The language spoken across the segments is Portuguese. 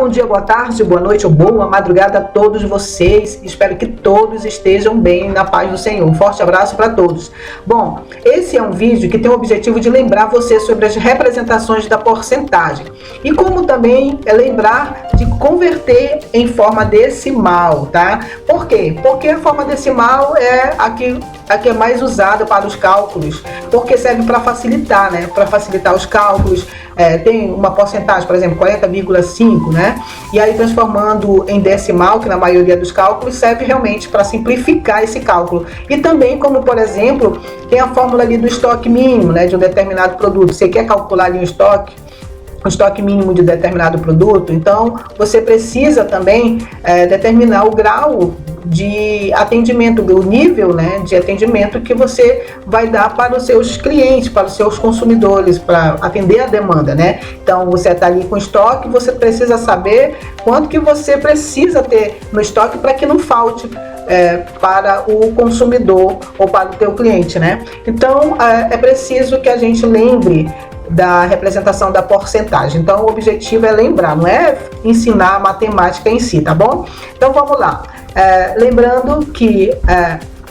bom dia, boa tarde, boa noite ou boa madrugada a todos vocês. Espero que todos estejam bem na paz do Senhor. Um forte abraço para todos. Bom, esse é um vídeo que tem o objetivo de lembrar você sobre as representações da porcentagem e como também lembrar de converter em forma decimal, tá? Por quê? Porque a forma decimal é a que é mais usada para os cálculos, porque serve para facilitar, né? Para facilitar os cálculos. Tem uma porcentagem, por exemplo, 40,5, né? E aí transformando em decimal, que na maioria dos cálculos serve realmente para simplificar esse cálculo. E também como, por exemplo, tem a fórmula ali do estoque mínimo, né? De um determinado produto. Você quer calcular ali um estoque mínimo de determinado produto, então você precisa também determinar o grau de atendimento, o nível, né, de atendimento que você vai dar para os seus clientes, para os seus consumidores, para atender a demanda, né? Então você está ali com estoque, você precisa saber quanto que você precisa ter no estoque para que não falte para o consumidor ou para o teu cliente, né? Então é preciso que a gente lembre da representação da porcentagem. Então o objetivo é lembrar, não é ensinar a matemática em si, tá bom? Então vamos lá. Lembrando que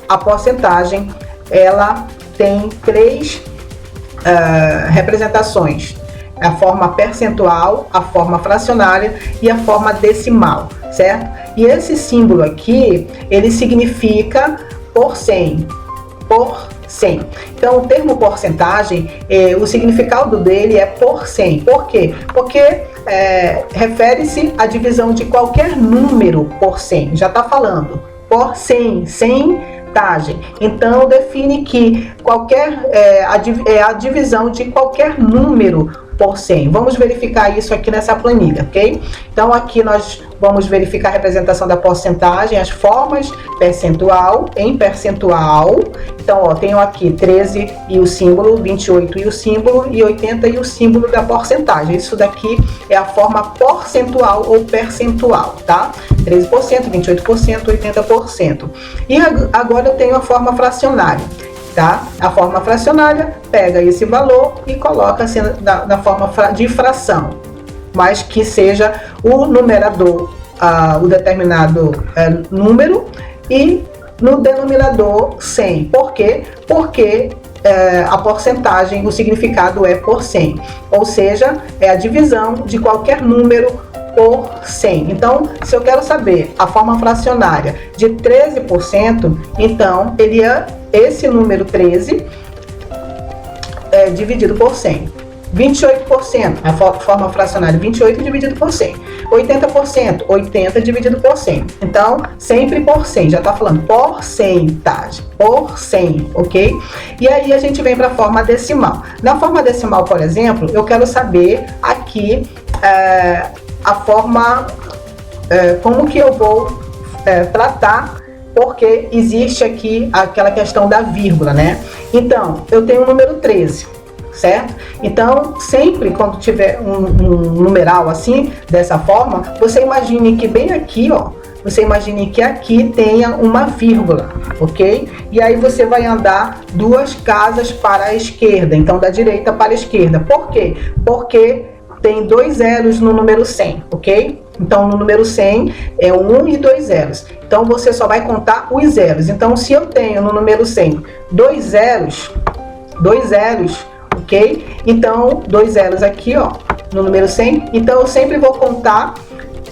a porcentagem ela tem três representações: a forma percentual, a forma fracionária e a forma decimal, certo? E esse símbolo aqui, ele significa por 100, por 100. Então o termo porcentagem, o significado dele é por 100. Por quê? Porque refere-se à divisão de qualquer número por 100. Já está falando por 100, centagem. Então define que a divisão de qualquer número por 100. Vamos verificar isso aqui nessa planilha, ok? Então aqui nós vamos verificar a representação da porcentagem, as formas percentual, em percentual. Então, ó, tenho aqui 13 e o símbolo, 28 e o símbolo e 80 e o símbolo da porcentagem. Isso daqui é a forma porcentual ou percentual, tá? 13%, 28%, 80%. E agora eu tenho a forma fracionária. Tá? A forma fracionária pega esse valor e coloca assim na forma de fração, mas que seja o numerador, o determinado número, e no denominador 100. Por quê? Porque a porcentagem, o significado é por 100, ou seja, é a divisão de qualquer número por 100. Então, se eu quero saber a forma fracionária de 13%, então ele é esse número 13 dividido por 100. 28%, a forma fracionária 28 dividido por 100. 80%, 80 dividido por 100. Então, sempre por 100, já está falando porcentagem, por 100, ok? E aí a gente vem para a forma decimal. Na forma decimal, por exemplo, eu quero saber aqui a forma, como que eu vou tratar, porque existe aqui aquela questão da vírgula, né? Então, eu tenho o número 13, certo? Então, sempre quando tiver um numeral assim, dessa forma, você imagine que bem aqui, ó, você imagine que aqui tenha uma vírgula, ok? E aí você vai andar duas casas para a esquerda, então da direita para a esquerda. Por quê? Porque tem 2 zeros no número 100, ok? Então, no número 100 é 1 e 2 zeros. Então, você só vai contar os zeros. Então, se eu tenho no número 100 2 zeros, ok? Então, 2 zeros aqui, ó, no número 100. Então, eu sempre vou contar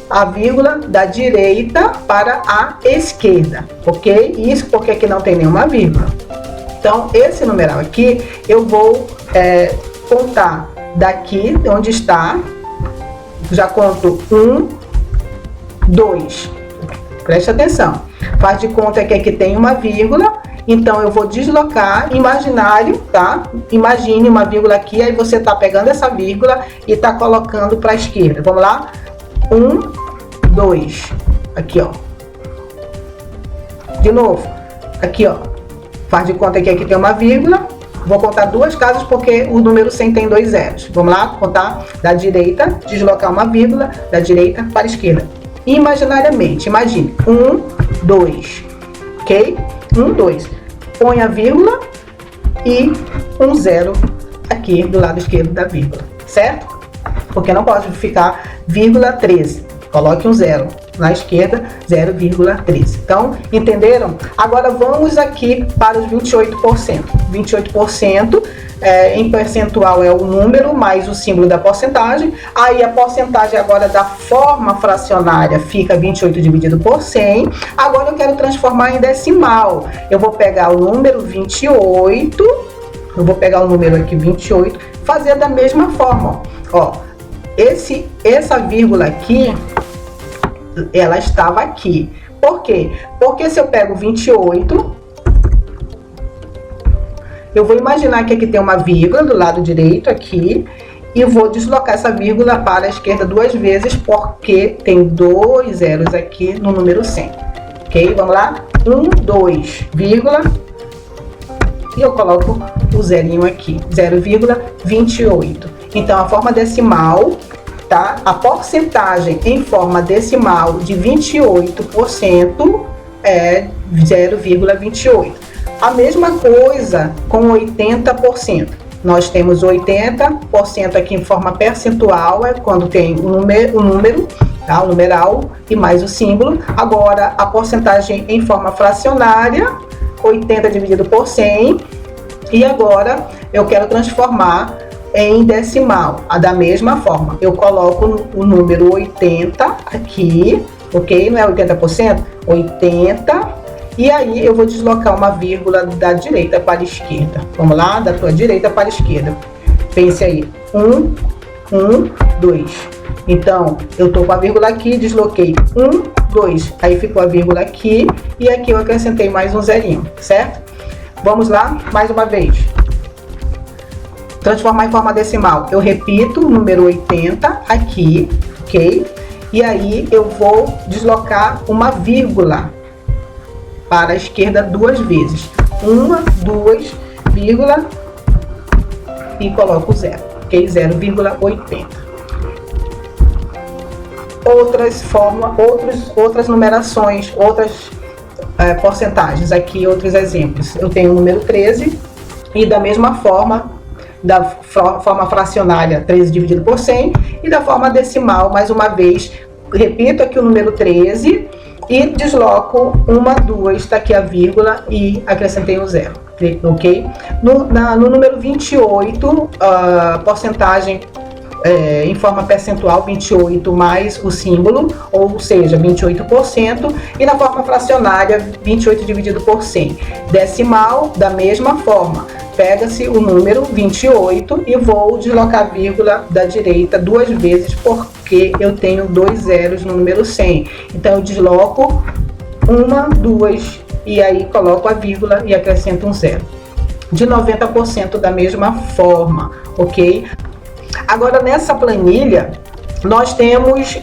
a vírgula da direita para a esquerda, ok? Isso porque aqui não tem nenhuma vírgula. Então, esse numeral aqui, eu vou contar daqui onde está, já conto 1, 2, preste atenção, faz de conta que aqui tem uma vírgula, então eu vou deslocar imaginário, tá? Imagine uma vírgula aqui, aí você tá pegando essa vírgula e tá colocando para a esquerda. Vamos lá? 1, 2, aqui, ó. De novo, aqui, ó, faz de conta que aqui tem uma vírgula. Vou contar duas casas porque o número 100 tem 2 zeros. Vamos lá? Contar da direita, deslocar uma vírgula da direita para a esquerda. Imaginariamente, imagine. 1, 2. Ok? 1, 2. Põe a vírgula e 1 zero aqui do lado esquerdo da vírgula. Certo? Porque não pode ficar vírgula 13. coloque um zero. Na esquerda, 0,13. Então, entenderam? Agora vamos aqui para os 28%. 28% em percentual é o número mais o símbolo da porcentagem. Aí a porcentagem agora da forma fracionária fica 28 dividido por 100. Agora eu quero transformar em decimal. Eu vou pegar o número 28, eu vou pegar o número aqui 28, fazer da mesma forma, ó. Essa vírgula aqui, ela estava aqui. Por quê? Porque se eu pego 28, eu vou imaginar que aqui tem uma vírgula do lado direito aqui e vou deslocar essa vírgula para a esquerda duas vezes, porque tem dois zeros aqui no número 100. Ok? Vamos lá? 1, 2, vírgula, e eu coloco o zerinho aqui, 0,28. Então, a forma decimal, tá? A porcentagem em forma decimal de 28% é 0,28. A mesma coisa com 80%. Nós temos 80% aqui em forma percentual, é quando tem o número, tá? O numeral e mais o símbolo. Agora, a porcentagem em forma fracionária, 80 dividido por 100. E agora, eu quero transformar em decimal, da mesma forma. Eu coloco o número 80 aqui, ok? Não é 80%? 80. E aí eu vou deslocar uma vírgula da direita para a esquerda. Vamos lá? Da tua direita para a esquerda. Pense aí. 1, 2. Então, eu tô com a vírgula aqui, desloquei 1, 2. Aí ficou a vírgula aqui e aqui eu acrescentei mais um zerinho, certo? Vamos lá? Mais uma vez. Transformar em forma decimal. Eu repito o número 80 aqui, ok? E aí eu vou deslocar uma vírgula para a esquerda duas vezes. 1, 2, vírgula, e coloco zero, ok? 0,80. Outras numerações, outras porcentagens. Aqui outros exemplos. Eu tenho o número 13 e da mesma forma, da forma fracionária 13 dividido por 100 e da forma decimal, mais uma vez, repito aqui o número 13 e desloco 1, 2, tá aqui a vírgula e acrescentei um zero, ok? No número 28, porcentagem em forma percentual, 28 mais o símbolo, ou seja, 28%, e na forma fracionária, 28 dividido por 100. Decimal, da mesma forma, pega-se o número 28 e vou deslocar a vírgula da direita duas vezes, porque eu tenho dois zeros no número 100. Então, eu desloco 1, 2, e aí coloco a vírgula e acrescento um zero. De 90% da mesma forma, ok? Agora, nessa planilha, nós temos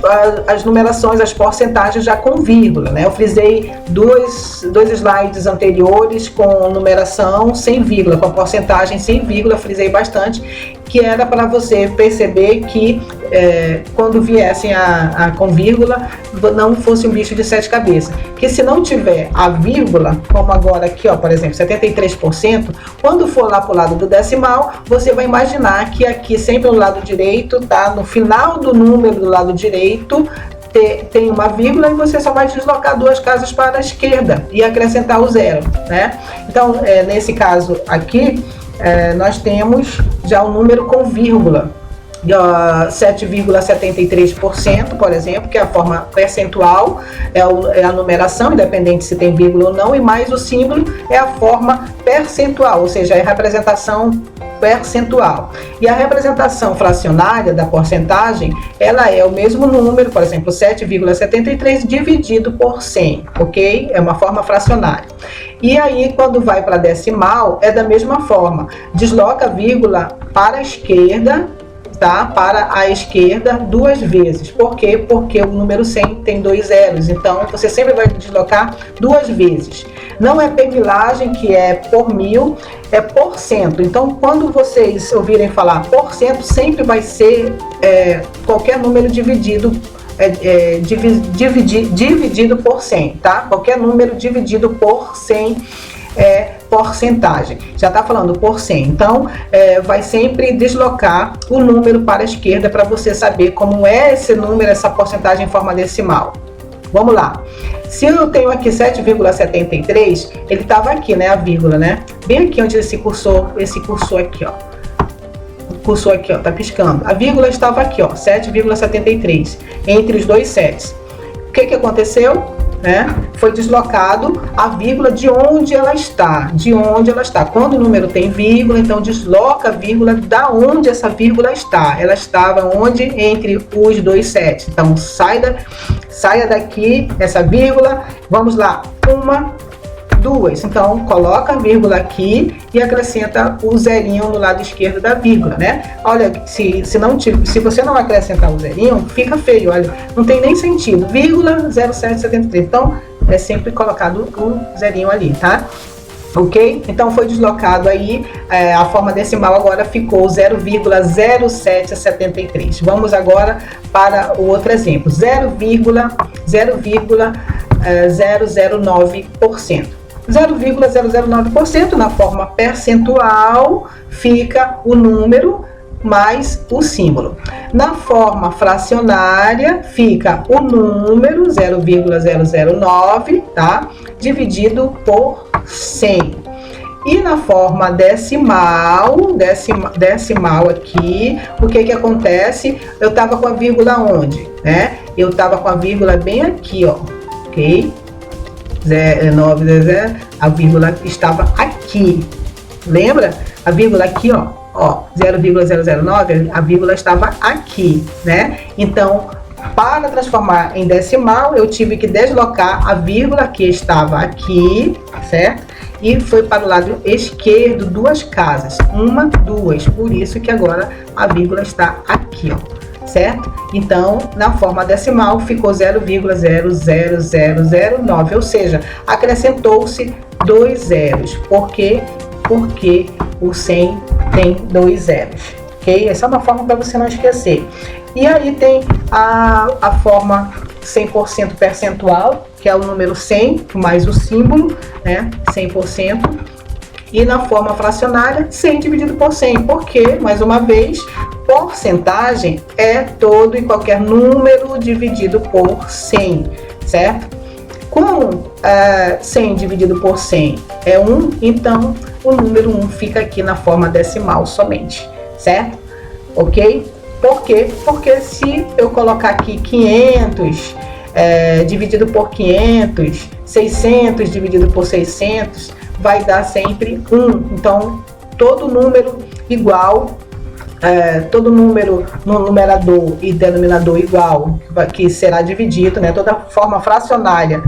as numerações, as porcentagens já com vírgula, né? Eu frisei dois slides anteriores com numeração sem vírgula, com a porcentagem sem vírgula, frisei bastante, que era para você perceber que quando viessem com vírgula, não fosse um bicho de sete cabeças. Que se não tiver a vírgula, como agora aqui, ó, por exemplo, 73%, quando for lá para o lado do decimal, você vai imaginar que aqui sempre no lado direito, tá? No final do número do lado direito, tem uma vírgula e você só vai deslocar duas casas para a esquerda e acrescentar o zero, né? Então, nesse caso aqui, nós temos já o número com vírgula, 7,73%, por exemplo, que é a forma percentual, é a numeração, independente se tem vírgula ou não, e mais o símbolo é a forma percentual, ou seja, é a representação percentual. E a representação fracionária da porcentagem, ela é o mesmo número, por exemplo, 7,73 dividido por 100, ok? É uma forma fracionária. E aí, quando vai para decimal, é da mesma forma. Desloca a vírgula para a esquerda, tá? Para a esquerda duas vezes. Por quê? Porque o número 100 tem dois zeros, então você sempre vai deslocar duas vezes. Não é per milagem, que é por mil, é por cento. Então, quando vocês ouvirem falar por cento, sempre vai ser qualquer número dividido dividido por 100, tá? Qualquer número dividido por 100 é porcentagem, já está falando por 100. Então, vai sempre deslocar o número para a esquerda para você saber como é esse número, essa porcentagem em forma decimal. Vamos lá. Se eu tenho aqui 7,73, ele estava aqui, né, a vírgula, né? Bem aqui onde esse cursor aqui, ó. O cursor aqui, ó, tá piscando. A vírgula estava aqui, ó, 7,73, entre os dois sets. O que aconteceu? Foi deslocado a vírgula de onde ela está, Quando o número tem vírgula, então desloca a vírgula da onde essa vírgula está. Ela estava onde? Entre os dois sets. Então saia daqui essa vírgula. Vamos lá, 1, 2. Então coloca a vírgula aqui e acrescenta o zerinho no lado esquerdo da vírgula, né? Olha, se você não acrescentar o zerinho, fica feio, olha, não tem nem sentido. Vírgula 0773. Então é sempre colocado o zerinho ali, tá? Ok? Então foi deslocado aí, a forma decimal agora ficou 0,0773. Vamos agora para o outro exemplo, 0,009%. 0,009% na forma percentual fica o número mais o símbolo. Na forma fracionária fica o número 0,009, tá? Dividido por 100. E na forma decimal aqui, o que acontece? Eu estava com a vírgula onde, né? Eu estava com a vírgula bem aqui, ó, ok? 9, a vírgula estava aqui. Lembra? A vírgula aqui, ó, 0,009, a vírgula estava aqui, né? Então, para transformar em decimal, eu tive que deslocar a vírgula que estava aqui, certo? E foi para o lado esquerdo 2 casas, 1, 2. Por isso que agora a vírgula está aqui, ó, certo? Então, na forma decimal ficou 0,00009, ou seja, acrescentou-se 2 zeros. Por quê? Porque o 100 tem 2 zeros, ok? Essa é uma forma para você não esquecer. E aí tem a forma 100% percentual, que é o número 100 mais o símbolo, né? 100%. E na forma fracionária, 100 dividido por 100, porque, mais uma vez, porcentagem é todo e qualquer número dividido por 100, certo? Como 100 dividido por 100 é 1, então o número 1 fica aqui na forma decimal somente, certo? Ok? Por quê? Porque se eu colocar aqui 500 dividido por 500, 600 dividido por 600, vai dar sempre 1. Então, todo número igual, todo número no numerador e denominador igual, que será dividido, né? Toda forma fracionária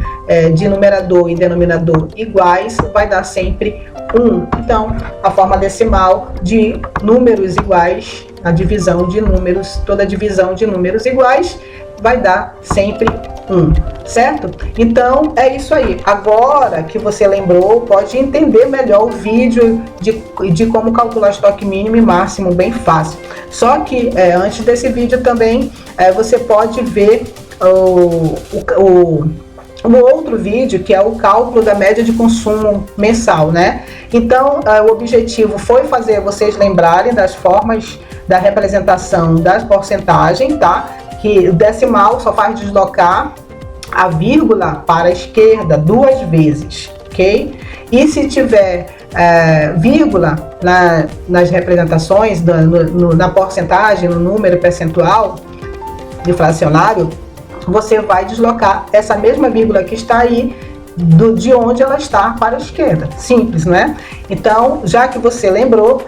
de numerador e denominador iguais vai dar sempre 1. Então, a forma decimal de números iguais, a divisão de números, toda divisão de números iguais vai dar sempre 1, certo? Então, é isso aí. Agora que você lembrou, pode entender melhor o vídeo de como calcular estoque mínimo e máximo, bem fácil. Só que, antes desse vídeo também, você pode ver um outro vídeo, que é o cálculo da média de consumo mensal, né? Então, o objetivo foi fazer vocês lembrarem das formas da representação das porcentagens, tá? Que o decimal só faz deslocar a vírgula para a esquerda 2 vezes, ok? E se tiver vírgula nas representações, na porcentagem, no número percentual de fracionário, você vai deslocar essa mesma vírgula que está aí de onde ela está para a esquerda. Simples, né? Então, já que você lembrou,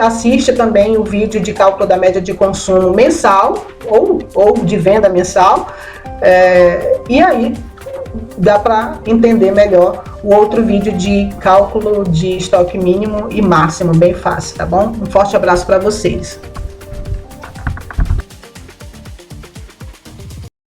assiste também o vídeo de cálculo da média de consumo mensal ou de venda mensal, e aí dá para entender melhor o outro vídeo de cálculo de estoque mínimo e máximo, bem fácil, tá bom? Um forte abraço para vocês.